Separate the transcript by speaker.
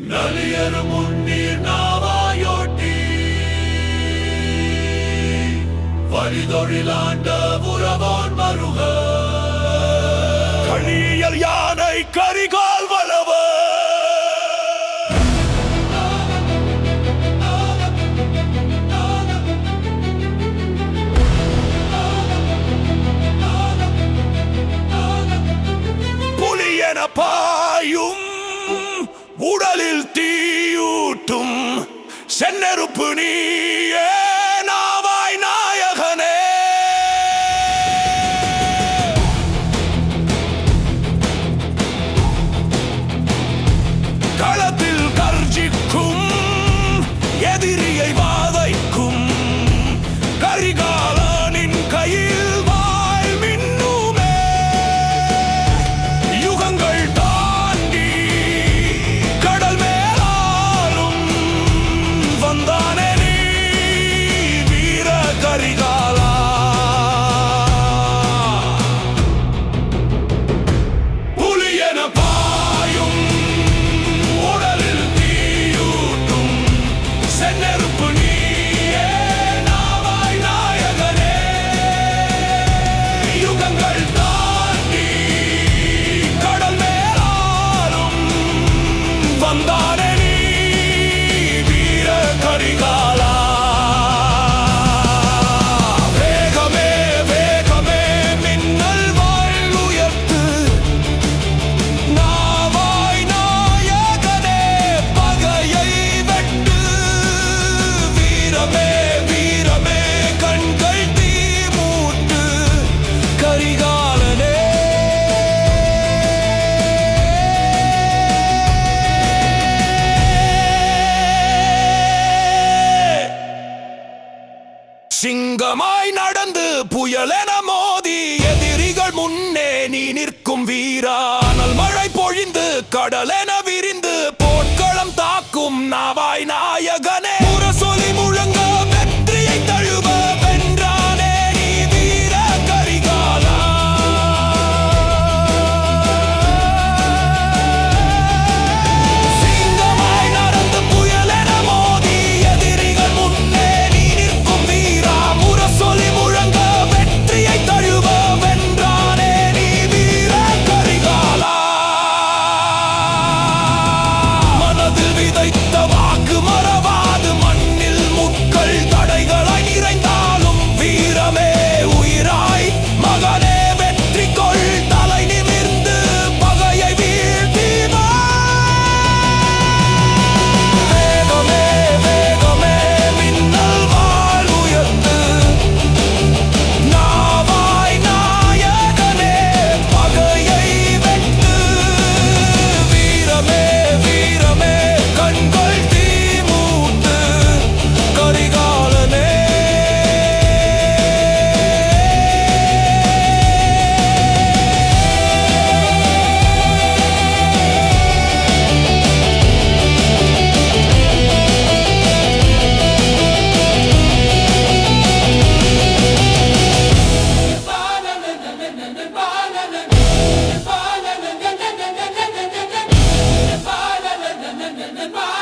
Speaker 1: நலியரும் முன்னீர் நாவாயோட்டி வழிதொழிலாண்ட உறவோன் மருக கணியல் யானை கரிகால் வளவ புலியன பாயும் உடலில் தீயூட்டும் செந்நெருப்பு நீயே நாவாய் நாயகனே. களத்தில் கர்ஜிக்கும் எதிரியை வாதைக்கும் கரிகாலனின் கையில் வாள் மின்னுமே. யுகங்கள் தாண்டி கடல் மேலாலும் வந்தானே நீ வீர கரிகாலா. புலியன பாயும் உடலில் தீயூட்டும் செந்நெருப்பு நீயே நாவாய் நாயகனே. யுகங்கள் தாண்டி கடல் மேலாலும் வந்தானே நீ வீர கரிகாலா. வேகமே வேகமே மின்னல் வாழ் உயர்த்து நாவாய் நாயகனே பகையை வெட்டு. வீரமே வீரமே கண்கள் தீ மூட்டு கரிகாலனே. சிங்கமாய் நடந்து புயலென மோதி எதிரிகள் முன்னே நீ நிற்கும் வீரா. அனல் மழை பொழிந்து கடலென விரிந்து போர்க்களம் தாக்கும் நாவாய் நாயகனே. முரசொலி முழங்க வெற்றியை தழுவ வென்றானே நீ வீர கரிகாலா. சிங்கமாய் நடந்து புயலென மோதி எதிரிகள் முன்னே நீ நிற்கும் வீரா. முரசொலி முழங்க வெற்றியை தழுவ வென்றானே நீ வீர கரிகாலா. மனதில் விதைத்த வாக்கு மறவாது மண்ணில் முட்கள் தடைகளாய் நிறைந்தாலும் வீரமே உயிராய் மகனே வெற்றி கொள் தலை நிமிர்ந்து பகையை வீழ்த்தி வா. வேகமே வேகமே மின்னல் வாழ் உயர்த்து நாவாய் நாயகனே பகையை வெட்டு. வீரமே வீரமே கண்கள் தீ மூட்டு கரிகாலனே. Bye.